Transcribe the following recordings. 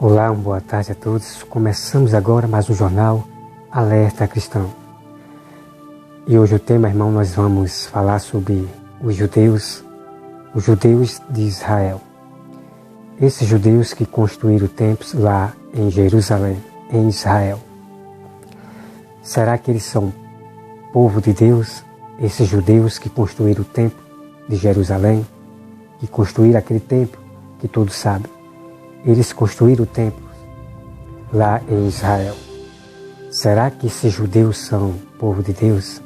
Olá, uma boa tarde a todos. Começamos agora mais um jornal Alerta Cristão. E hoje o tema, irmão, nós vamos falar sobre os judeus de Israel. Esses judeus que construíram templos lá em Jerusalém, em Israel. Será que eles são povo de Deus? Esses judeus que construíram o templo de Jerusalém, que construíram aquele templo que todos sabem. Eles construíram o templo lá em Israel. Será que esses judeus são povo de Deus?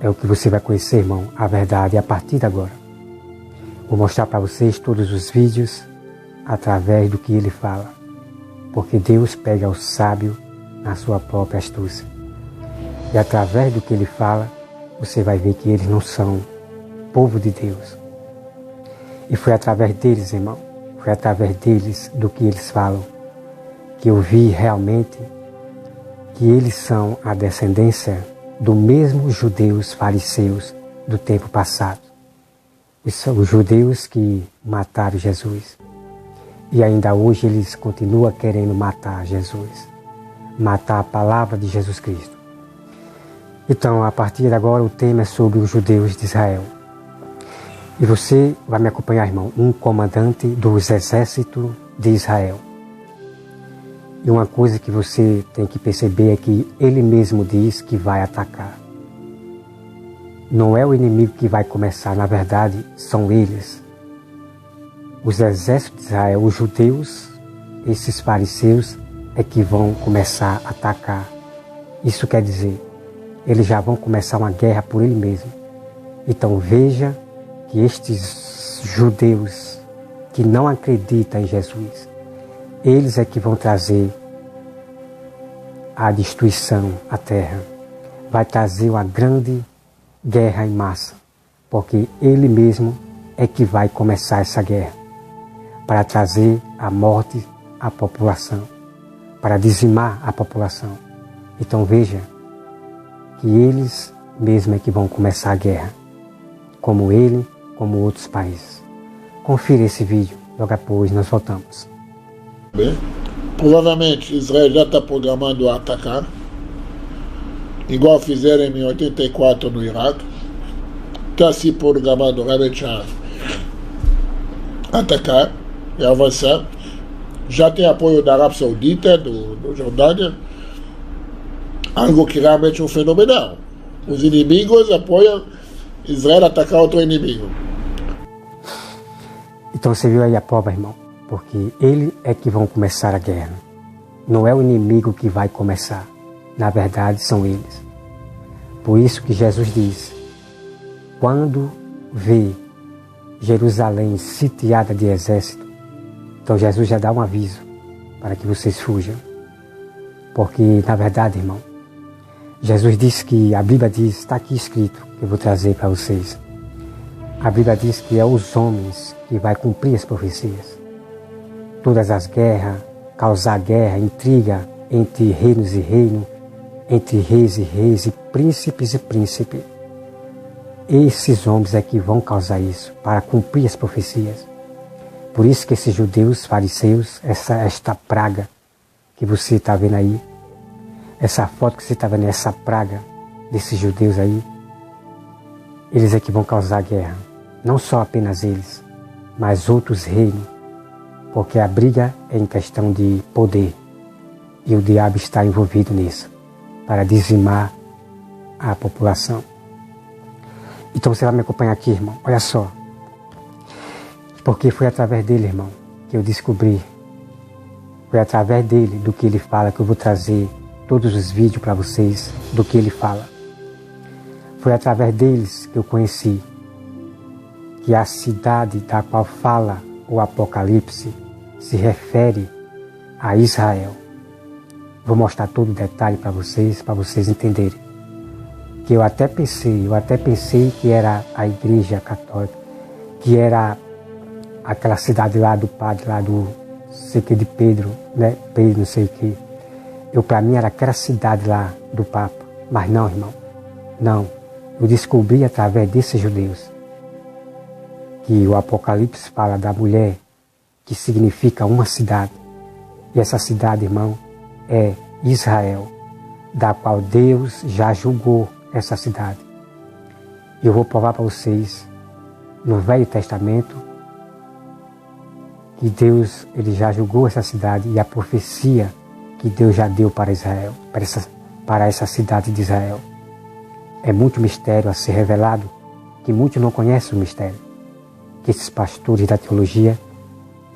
É o que você vai conhecer, irmão, a verdade a partir de agora. Vou mostrar para vocês todos os vídeos através do que ele fala. Porque Deus pega o sábio na sua própria astúcia. E através do que ele fala, você vai ver que eles não são povo de Deus. E foi através deles, irmão, foi através deles, do que eles falam, que eu vi realmente que eles são a descendência do mesmo judeus fariseus do tempo passado. E são os judeus que mataram Jesus. E ainda hoje eles continuam querendo matar Jesus. Matar a palavra de Jesus Cristo. Então, a partir de agora, o tema é sobre os judeus de Israel. E você vai me acompanhar, irmão, um comandante dos exércitos de Israel. E uma coisa que você tem que perceber é que ele mesmo diz que vai atacar. Não é o inimigo que vai começar, na verdade, são eles. Os exércitos de Israel, os judeus, esses fariseus, é que vão começar a atacar. Isso quer dizer, eles já vão começar uma guerra por ele mesmo. Então veja que estes judeus que não acreditam em Jesus, eles é que vão trazer a destruição à terra. Vai trazer uma grande guerra em massa, porque ele mesmo é que vai começar essa guerra, para trazer a morte à população, para dizimar a população. Então veja que eles mesmo é que vão começar a guerra, como ele, como outros países. Confira esse vídeo, logo após nós voltamos. Bem, provavelmente Israel já está programando a atacar, igual fizeram em 84 no Iraque. Está se programando realmente a atacar e avançar. Já tem apoio da Arábia Saudita, do Jordânia, algo que realmente é um fenomenal. Os inimigos apoiam Israel a atacar outro inimigo. Então você viu aí a prova, irmão, porque ele é que vão começar a guerra. Não é o inimigo que vai começar. Na verdade, são eles. Por isso que Jesus diz, quando vê Jerusalém sitiada de exército, então Jesus já dá um aviso para que vocês fujam. Porque, na verdade, irmão, Jesus diz que, a Bíblia diz, está aqui escrito, que eu vou trazer para vocês. A Bíblia diz que é os homens que vai cumprir as profecias. Todas as guerras, causar guerra, intriga entre reinos e reinos, entre reis e príncipes e príncipes. Esses homens é que vão causar isso, para cumprir as profecias. Por isso que esses judeus, fariseus, esta praga que você está vendo aí, essa foto que você está vendo, essa praga desses judeus aí, eles é que vão causar guerra. Não só apenas eles, mas outros reinos, porque a briga é em questão de poder e o diabo está envolvido nisso, para dizimar a população. Então você vai me acompanhar aqui, irmão, olha só, porque foi através dele, irmão, que eu descobri, foi através dele, do que ele fala, que eu vou trazer todos os vídeos para vocês, do que ele fala. Foi através deles que eu conheci que a cidade da qual fala o Apocalipse se refere a Israel. Vou mostrar todo o detalhe para vocês entenderem. Que eu até pensei que era a Igreja Católica, que era aquela cidade lá do padre, lá do sei que de Pedro, né? Pedro não sei o que. Para mim era aquela cidade lá do Papa. Mas não, irmão, não. Eu descobri através desses judeus que o Apocalipse fala da mulher que significa uma cidade. E essa cidade, irmão, é Israel, da qual Deus já julgou essa cidade. E eu vou provar para vocês, no Velho Testamento, que Deus ele já julgou essa cidade e a profecia que Deus já deu para Israel, para essa cidade de Israel. É muito mistério a ser revelado, que muitos não conhecem o mistério, que esses pastores da teologia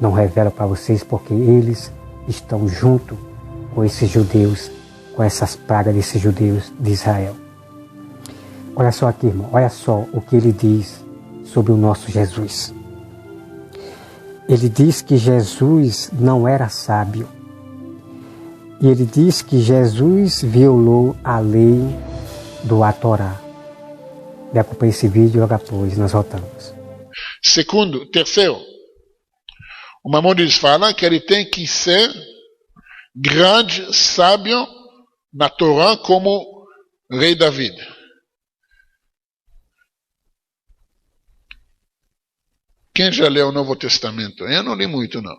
não revelam para vocês porque eles estão junto com esses judeus, com essas pragas desses judeus de Israel. Olha só aqui, irmão, olha só o que ele diz sobre o nosso Jesus. Ele diz que Jesus não era sábio. E ele diz que Jesus violou a lei do Torá. Me acompanhe esse vídeo, logo após nós voltamos. Terceiro, o Maimônides fala que ele tem que ser grande sábio na Torá como rei David. Quem já leu o Novo Testamento? Eu não li muito, não.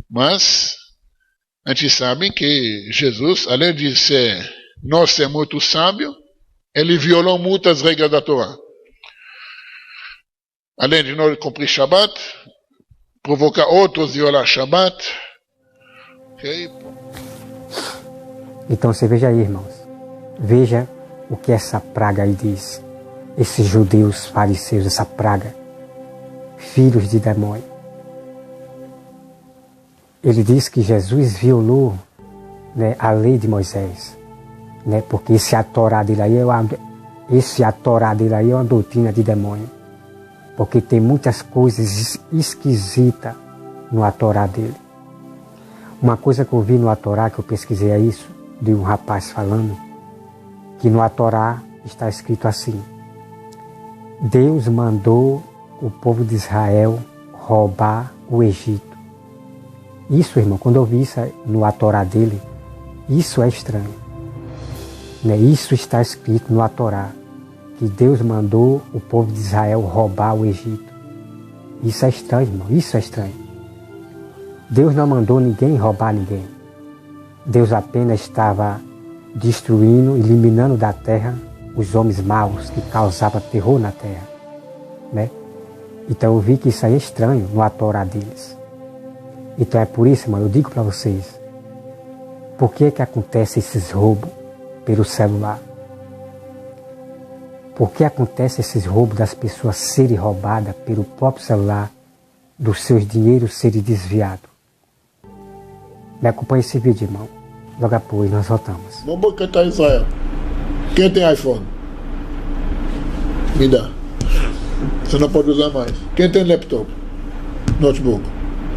Mas a gente sabe que Jesus, além de ser muito sábio, ele violou muitas regras da Torá. Além de não cumprir Shabbat, provocar outros a violar Shabbat. Okay. Então você veja aí, irmãos. Veja o que essa praga aí diz. Esses judeus fariseus, essa praga, filhos de demônio. Ele diz que Jesus violou, né, a lei de Moisés, né, porque esse Torá dele aí é uma doutrina de demônio, porque tem muitas coisas esquisitas no Torá dele. Uma coisa que eu vi no Torá, que eu pesquisei é isso, de um rapaz falando, que no Torá está escrito assim: Deus mandou o povo de Israel roubar o Egito. Isso, irmão, quando eu vi isso no Torá dele, isso é estranho. Né? Isso está escrito no Torá, que Deus mandou o povo de Israel roubar o Egito. Isso é estranho, irmão, isso é estranho. Deus não mandou ninguém roubar ninguém. Deus apenas estava destruindo, eliminando da terra os homens maus que causavam terror na terra. Né? Então eu vi que isso aí é estranho no Torá deles. Então é por isso, irmão, eu digo para vocês, por que acontece esses roubos pelo celular? Por que acontece esses roubos das pessoas serem roubadas pelo próprio celular, dos seus dinheiros serem desviados? Me acompanhe esse vídeo, irmão. Logo após nós voltamos. Vamos cantar Israel. Quem tem iPhone? Me dá. Você não pode usar mais. Quem tem laptop? Notebook?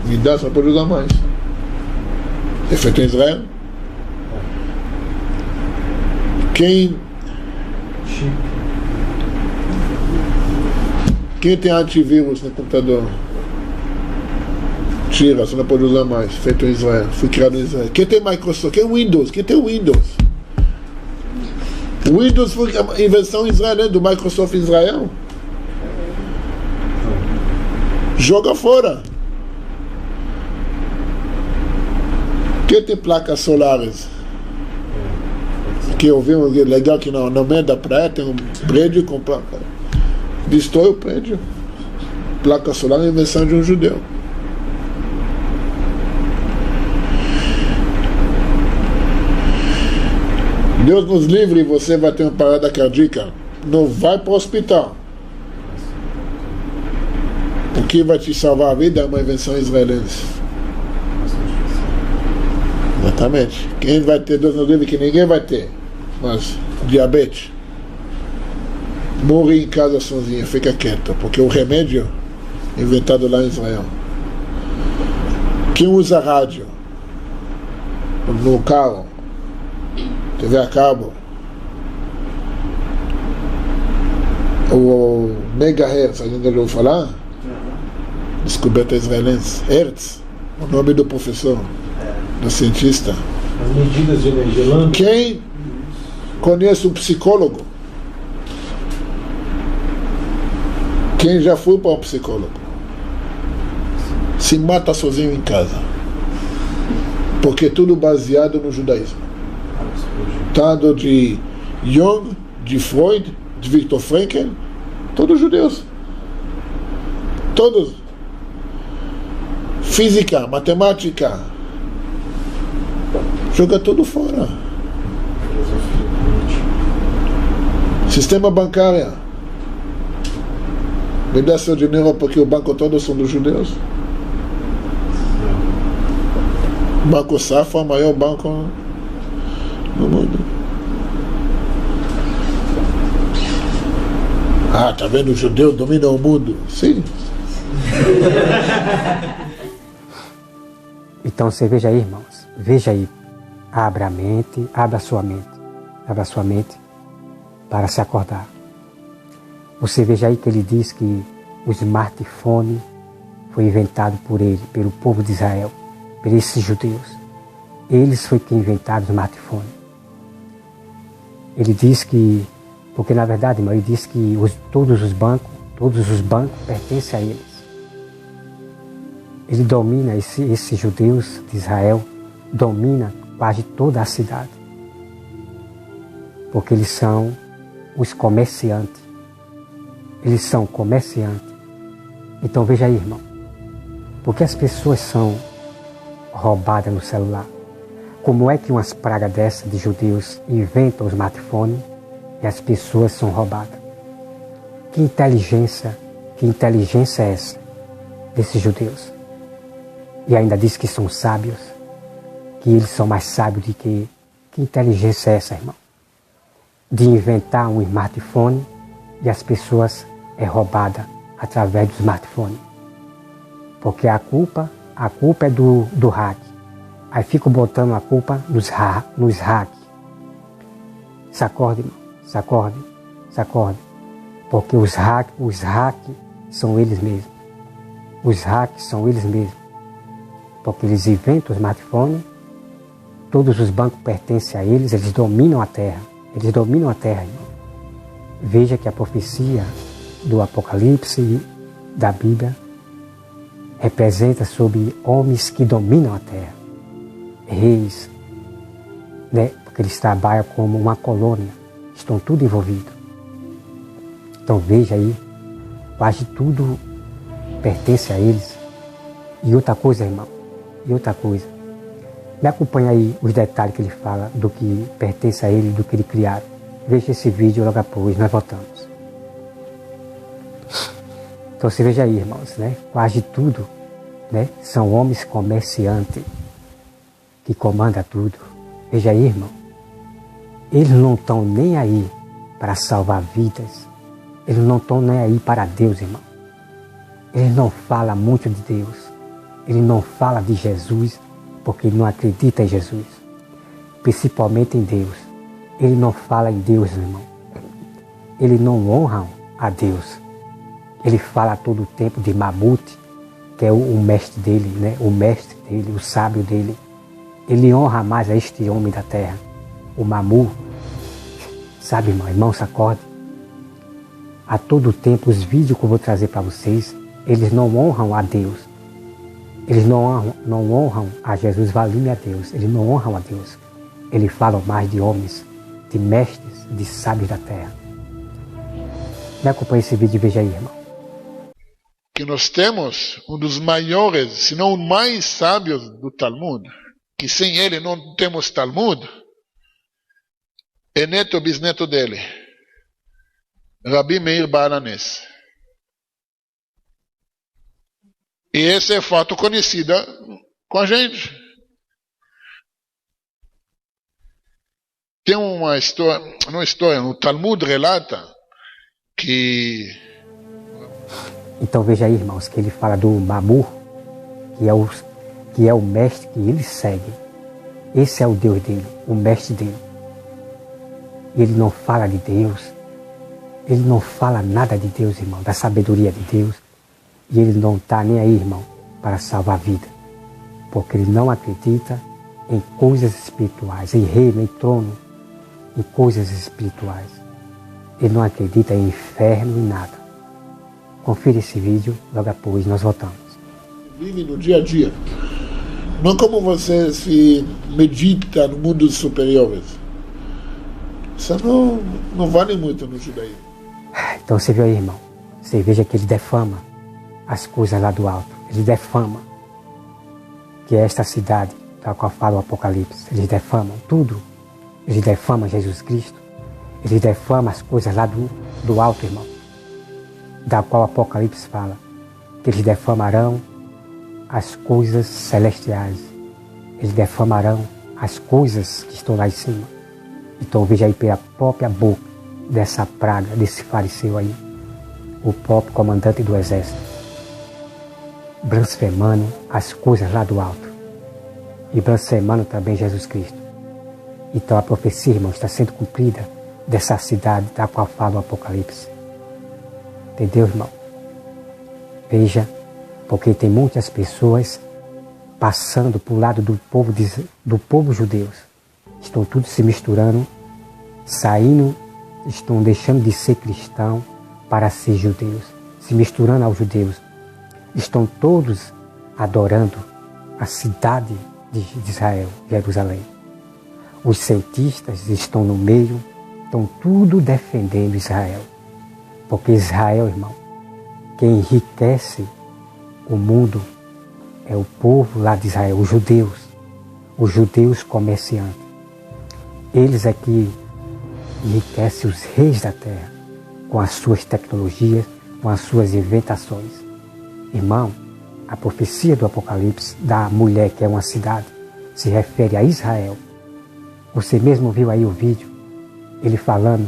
Me dá, você não pode usar mais. É feito em Israel? Quem tem antivírus no computador? Tira, você não pode usar mais. Feito em Israel. Foi criado em Israel. Quem tem Microsoft? Quem tem Windows? Quem tem Windows? O Windows foi a invenção israelense do Microsoft Israel. Joga fora. Quem tem placas solares? Que eu vi legal que no meio da praia tem um prédio com placa. Destrói o prédio. Placa solar é a invenção de um judeu. Deus nos livre e você vai ter uma parada cardíaca. Não vai para o hospital. O que vai te salvar a vida é uma invenção israelense. Exatamente. Quem vai ter Deus nos livre que ninguém vai ter. Mas diabetes. Morre em casa sozinho, fica quieto. Porque o remédio é inventado lá em Israel. Quem usa rádio no carro, TV a cabo, o megahertz, a gente ouviu falar? Descoberta israelense. Hertz, o nome do professor, do cientista. As medidas de energia. Quem conhece um psicólogo? Quem já foi para um psicólogo? Se mata sozinho em casa. Porque tudo baseado no judaísmo. Tanto de Jung, de Freud, de Viktor Frankl, todos judeus. Todos. Física, matemática. Joga tudo fora. Sistema bancário. Me dá seu dinheiro porque o banco todos são dos judeus. O Banco Safra é o maior banco no mundo. Ah, tá vendo? O judeu domina o mundo. Sim. Então você veja aí, irmãos. Veja aí. Abra a mente, abra a sua mente para se acordar. Você veja aí que ele diz que o smartphone foi inventado por ele, pelo povo de Israel, por esses judeus. Eles foi que inventaram o smartphone. Ele diz que, porque na verdade, irmão, ele diz que todos os bancos pertencem a eles. Ele domina, esses judeus de Israel, domina quase toda a cidade. Porque eles são os comerciantes. Eles são comerciantes. Então veja aí, irmão. Porque as pessoas são roubadas no celular. Como é que umas pragas dessas de judeus inventam o smartphone e as pessoas são roubadas? Que inteligência é essa desses judeus? E ainda diz que são sábios, que eles são mais sábios do que... Que inteligência é essa, irmão? De inventar um smartphone e as pessoas é roubada através do smartphone. Porque a culpa é do hack. Aí fico botando a culpa nos hack. Se acorde, irmão. Se acorde. Porque os hack são eles mesmos. Os hacks são eles mesmos. Porque eles inventam o smartphone, todos os bancos pertencem a eles, eles dominam a terra. Irmão. Veja que a profecia do Apocalipse, da Bíblia, representa sobre homens que dominam a terra. Reis, né? Porque eles trabalham como uma colônia, estão tudo envolvidos. Então veja aí, quase tudo pertence a eles. E outra coisa, irmão, me acompanha aí os detalhes que ele fala do que pertence a ele, do que ele criaram. Veja esse vídeo logo após, nós voltamos. Então você veja aí, irmãos, né? Quase tudo, né? São homens comerciantes que comandam tudo. Veja aí, irmão. Eles não estão nem aí para salvar vidas. Eles não estão nem aí para Deus, irmão. Eles não falam muito de Deus. Eles não falam de Jesus porque não acreditam em Jesus. Principalmente em Deus. Ele não fala em Deus, irmão. Ele não honra a Deus. Ele fala todo o tempo de Mamute, que é o mestre dele, né? O mestre dele, o sábio dele. Ele honra mais a este homem da terra, o Mamu. Sabe, irmão, sacode. A todo tempo, os vídeos que eu vou trazer para vocês, eles não honram a Deus. Eles não honram a Jesus, valime a Deus. Eles não honram a Deus. Eles falam mais de homens, de mestres, de sábios da terra. Me acompanhe esse vídeo e veja aí, irmão. Que nós temos um dos maiores, se não o mais sábios do Talmud, que sem ele não temos Talmud, é neto ou bisneto dele, Rabi Meir Baal HaNes. E esse é fato conhecido com a gente. Tem uma história, o Talmud relata que... Então veja aí, irmãos, que ele fala do Mamur, que é o mestre que ele segue. Esse é o Deus dele, o mestre dele. E ele não fala de Deus, ele não fala nada de Deus, irmão, da sabedoria de Deus. E ele não está nem aí, irmão, para salvar a vida. Porque ele não acredita em coisas espirituais, em reino, em trono, em coisas espirituais. Ele não acredita em inferno, em nada. Confira esse vídeo, logo após nós voltamos. Vive no dia a dia. Não como você se medita no mundo dos superiores. Isso não vale muito no judaísmo. Então você viu aí, irmão? Você veja que ele defama as coisas lá do alto. Ele defama que é esta cidade da qual fala o Apocalipse. Eles defamam tudo. Eles defamam Jesus Cristo. Eles defamam as coisas lá do alto, irmão. Da qual o Apocalipse fala. Que eles defamarão as coisas celestiais. Eles defamarão as coisas que estão lá em cima. Então veja aí pela própria boca dessa praga, desse fariseu aí, o próprio comandante do exército, blasfemando as coisas lá do alto e blasfemando também Jesus Cristo. Então a profecia, irmão, está sendo cumprida dessa cidade da qual fala o Apocalipse. Entendeu, irmão? Veja, porque tem muitas pessoas passando para o lado do povo judeu. Estão tudo se misturando, saindo, estão deixando de ser cristão para ser judeus, se misturando aos judeus. Estão todos adorando a cidade de Israel, Jerusalém. Os cientistas estão no meio, estão tudo defendendo Israel. Porque Israel, irmão, quem enriquece o mundo é o povo lá de Israel, os judeus comerciantes. Eles é que enriquecem os reis da terra com as suas tecnologias, com as suas inventações. Irmão, a profecia do Apocalipse da mulher que é uma cidade se refere a Israel. Você mesmo viu aí o vídeo, ele falando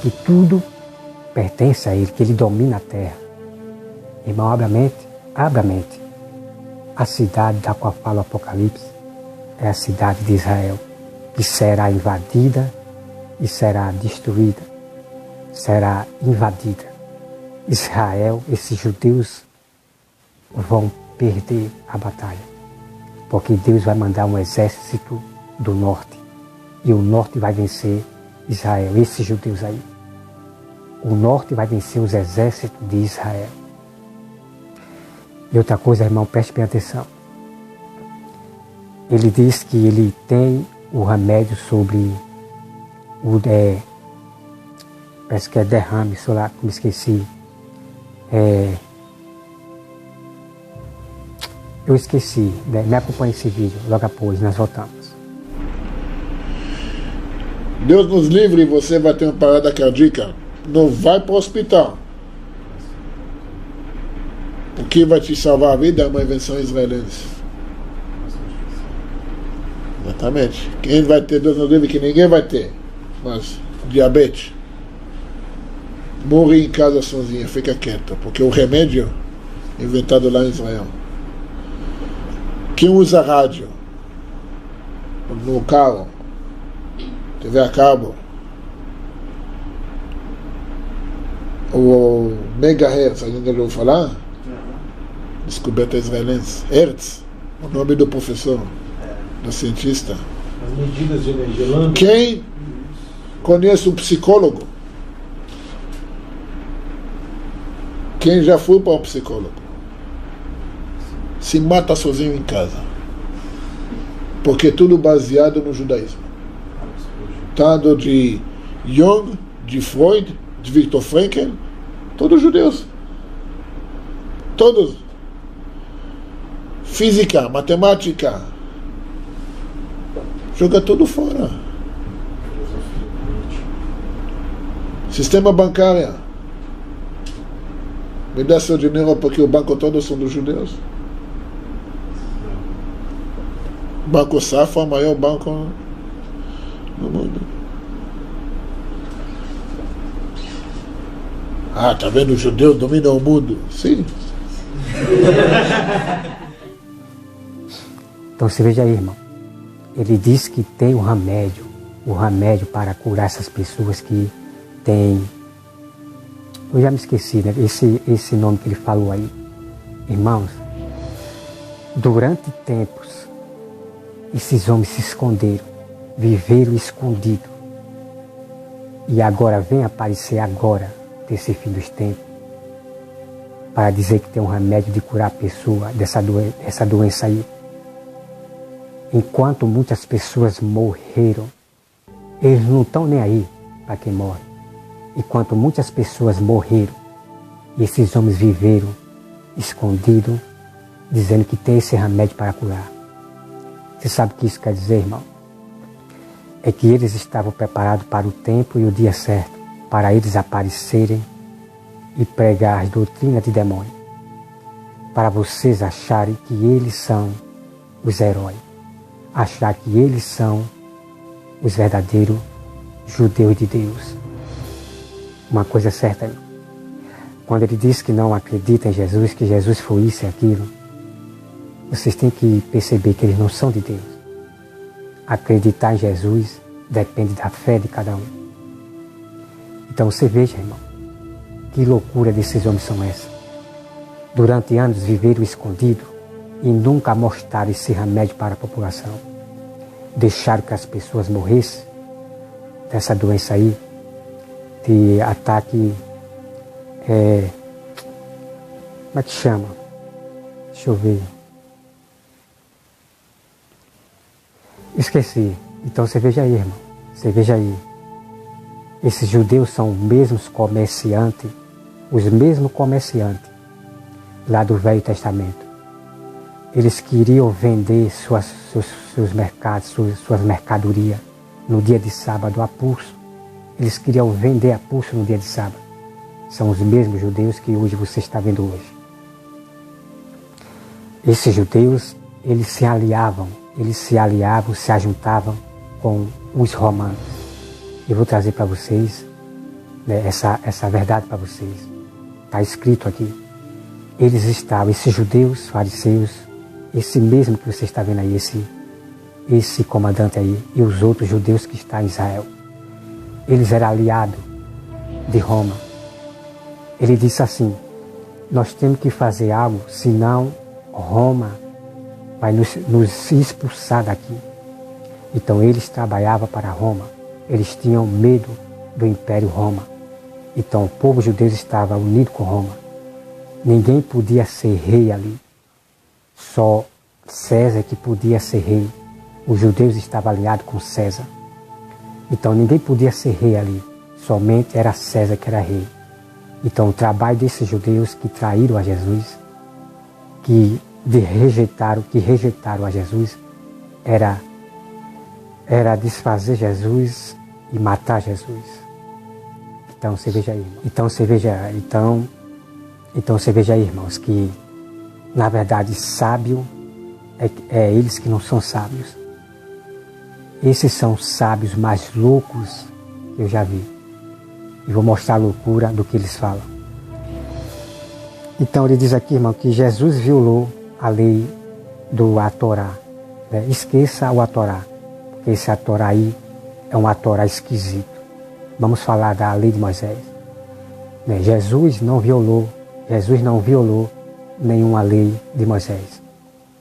que tudo pertence a ele, que ele domina a terra. Irmão, abra a mente. A cidade da qual fala o Apocalipse é a cidade de Israel, que será invadida e será destruída, será invadida. Israel, esses judeus vão perder a batalha, porque Deus vai mandar um exército do norte, e o norte vai vencer Israel, esses judeus aí. O norte vai vencer os exércitos de Israel. E outra coisa, irmão, preste bem atenção. Ele diz que ele tem o remédio sobre parece que é derrame, sei lá, como esqueci. Eu esqueci, né? Me acompanhe esse vídeo, logo após nós voltamos. Deus nos livre, você vai ter uma parada cardíaca. Não vai para o hospital. O que vai te salvar a vida é uma invenção israelense. Exatamente. Quem vai ter, Deus nos livre, que ninguém vai ter. Mas diabetes. Morre em casa sozinha, fica quieto. Porque o remédio inventado lá em Israel. Quem usa rádio no carro, TV a cabo, o megahertz, alguém já ouviu falar? Descoberta israelense. Hertz, o nome do professor, do cientista. As medidas de energia lambda. Quem conhece um psicólogo? Quem já foi para um psicólogo? Se mata sozinho em casa. Porque é tudo baseado no judaísmo. Tanto de Jung, de Freud, de Viktor Frankl, todos judeus. Todos. Física, matemática. Joga tudo fora. Sistema bancário. Me dá seu dinheiro porque o banco todo são dos judeus. Banco Safra, o maior banco no mundo. Ah, tá vendo? Os judeus dominam o mundo. Sim. Então você veja aí, irmão. Ele diz que tem o remédio para curar essas pessoas que têm... Eu já me esqueci, né? Esse nome que ele falou aí. Irmãos, durante tempos, esses homens se esconderam, viveram escondidos. E agora vem aparecer agora, desse fim dos tempos, para dizer que tem um remédio de curar a pessoa dessa doença aí. Enquanto muitas pessoas morreram, eles não estão nem aí para quem morre. Enquanto muitas pessoas morreram, e esses homens viveram escondidos, dizendo que tem esse remédio para curar. Você sabe o que isso quer dizer, irmão? É que eles estavam preparados para o tempo e o dia certo, para eles aparecerem e pregar as doutrinas de demônio, para vocês acharem que eles são os heróis, achar que eles são os verdadeiros judeus de Deus. Uma coisa é certa, irmão. Quando ele diz que não acredita em Jesus, que Jesus foi isso e aquilo, vocês têm que perceber que eles não são de Deus. Acreditar em Jesus depende da fé de cada um. Então você veja, irmão, que loucura desses homens são essas. Durante anos viveram escondidos e nunca mostraram esse remédio para a população. Deixaram que as pessoas morressem dessa doença aí, de ataque, como é que chama? Deixa eu ver. Esqueci. Então você veja aí, irmão. Você veja aí. Esses judeus são os mesmos comerciantes lá do Velho Testamento. Eles queriam vender seus mercados, suas mercadorias no dia de sábado a pulso. Eles queriam vender a pulso no dia de sábado. São os mesmos judeus que hoje você está vendo hoje. Esses judeus, eles se ajuntavam com os romanos. Eu vou trazer para vocês, né, essa verdade para vocês. Está escrito aqui. Eles estavam, esses judeus, fariseus, esse mesmo que você está vendo aí, esse comandante aí, e os outros judeus que estão em Israel. Eles eram aliados de Roma. Ele disse assim: nós temos que fazer algo, senão Roma vai nos expulsar daqui. Então eles trabalhavam para Roma. Eles tinham medo do Império Roma. Então o povo judeu estava unido com Roma. Ninguém podia ser rei ali. Só César que podia ser rei. Os judeus estavam aliados com César. Então ninguém podia ser rei ali. Somente era César que era rei. Então o trabalho desses judeus que traíram a Jesus, que rejeitaram a Jesus, era desfazer Jesus e matar Jesus. Então você veja aí, irmão. Então você veja aí, irmãos, que na verdade sábio é eles que não são sábios. Esses são os sábios mais loucos que eu já vi. E vou mostrar a loucura do que eles falam. Então ele diz aqui, irmão, que Jesus violou a lei do Torá. Né? Esqueça o Torá, porque esse Torá aí é um Torá esquisito. Vamos falar da lei de Moisés. Né? Jesus não violou nenhuma lei de Moisés.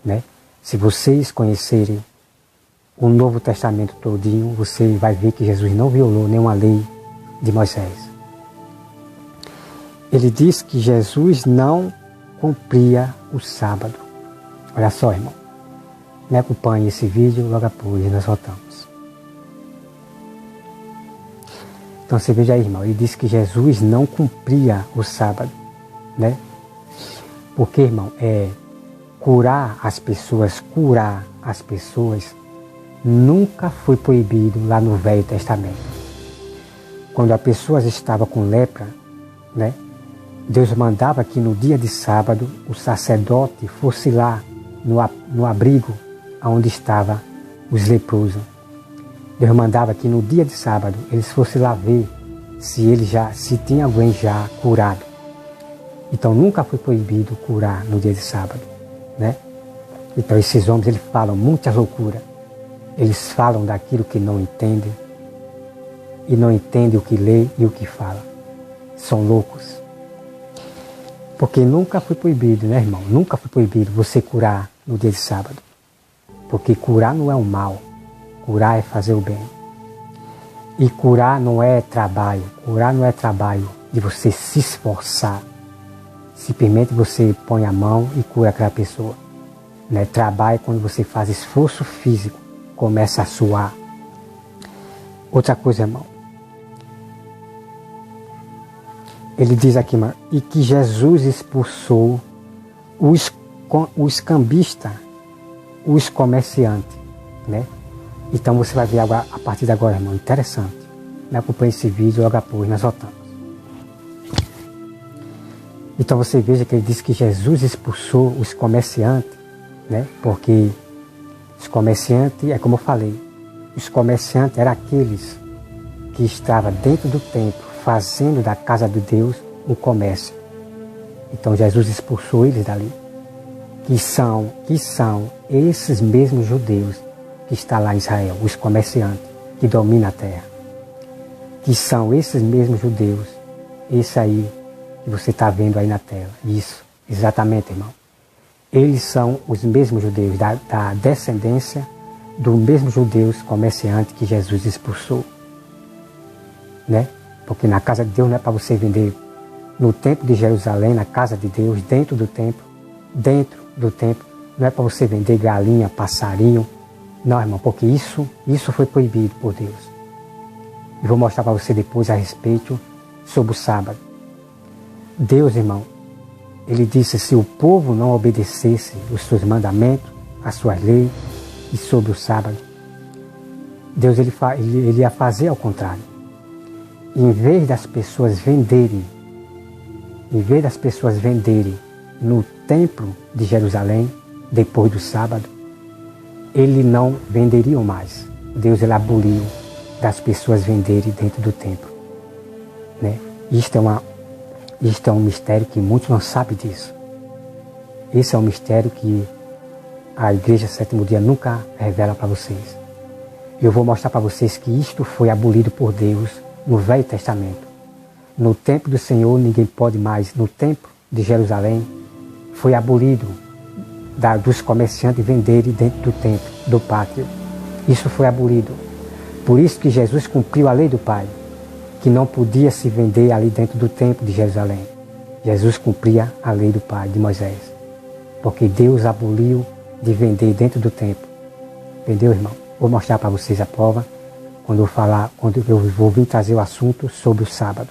Né? Se vocês conhecerem o Novo Testamento todinho, você vai ver que Jesus não violou nenhuma lei de Moisés. Ele diz que Jesus não cumpria o sábado. Olha só, irmão. Me acompanhe esse vídeo, logo após nós voltamos. Então você veja aí, irmão. Ele diz que Jesus não cumpria o sábado. Né? Porque, irmão, curar as pessoas nunca foi proibido lá no Velho Testamento. Quando as pessoas estavam com lepra, né, Deus mandava que no dia de sábado o sacerdote fosse lá no abrigo onde estavam os leprosos. Deus mandava que no dia de sábado eles fossem lá ver se tinha alguém já curado. Então nunca foi proibido curar no dia de sábado, né? Então esses homens, eles falam muita loucura. Eles falam daquilo que não entendem e não entendem o que lê e o que fala. São loucos. Porque nunca foi proibido, né, irmão? Nunca foi proibido você curar no dia de sábado. Porque curar não é um mal. Curar é fazer o bem. E curar não é trabalho. Curar não é trabalho de você se esforçar. Simplesmente você põe a mão e cura aquela pessoa. Né? Trabalho quando você faz esforço físico, começa a suar. Outra coisa, irmão. Ele diz aqui, irmão, e que Jesus expulsou os cambistas, os comerciantes, né? Então você vai ver agora, a partir de agora, irmão, interessante. Me acompanhe esse vídeo, logo após nós voltamos. Então você veja que ele diz que Jesus expulsou os comerciantes, né? Porque os comerciantes, é como eu falei, os comerciantes eram aqueles que estavam dentro do templo, fazendo da casa de Deus um comércio. Então Jesus expulsou eles dali. Que são esses mesmos judeus que estão lá em Israel, os comerciantes que dominam a terra. Que são esses mesmos judeus, esse aí que você está vendo aí na tela. Isso, exatamente, irmão. Eles são os mesmos judeus, da descendência do mesmo judeus comerciante que Jesus expulsou. Né? Porque na casa de Deus não é para você vender no templo de Jerusalém, na casa de Deus, dentro do templo, não é para você vender galinha, passarinho. Não, irmão, porque isso foi proibido por Deus. E vou mostrar para você depois a respeito sobre o sábado. Deus, irmão, ele disse, se o povo não obedecesse os seus mandamentos, as suas leis e sobre o sábado, Deus ele ia fazer ao contrário. Em vez das pessoas venderem no templo de Jerusalém, depois do sábado, ele não venderiam mais. Deus ele aboliu das pessoas venderem dentro do templo. Né? Isto é um mistério que muitos não sabem disso. Esse é um mistério que a Igreja Sétimo Dia nunca revela para vocês. Eu vou mostrar para vocês que isto foi abolido por Deus no Velho Testamento. No templo do Senhor ninguém pode mais, no templo de Jerusalém, foi abolido dos comerciantes venderem dentro do templo, do pátio. Isso foi abolido. Por isso que Jesus cumpriu a lei do Pai, que não podia se vender ali dentro do templo de Jerusalém. Jesus cumpria a lei do Pai, de Moisés. Porque Deus aboliu de vender dentro do templo. Entendeu, irmão? Vou mostrar para vocês a prova quando eu vou vir trazer o assunto sobre o sábado.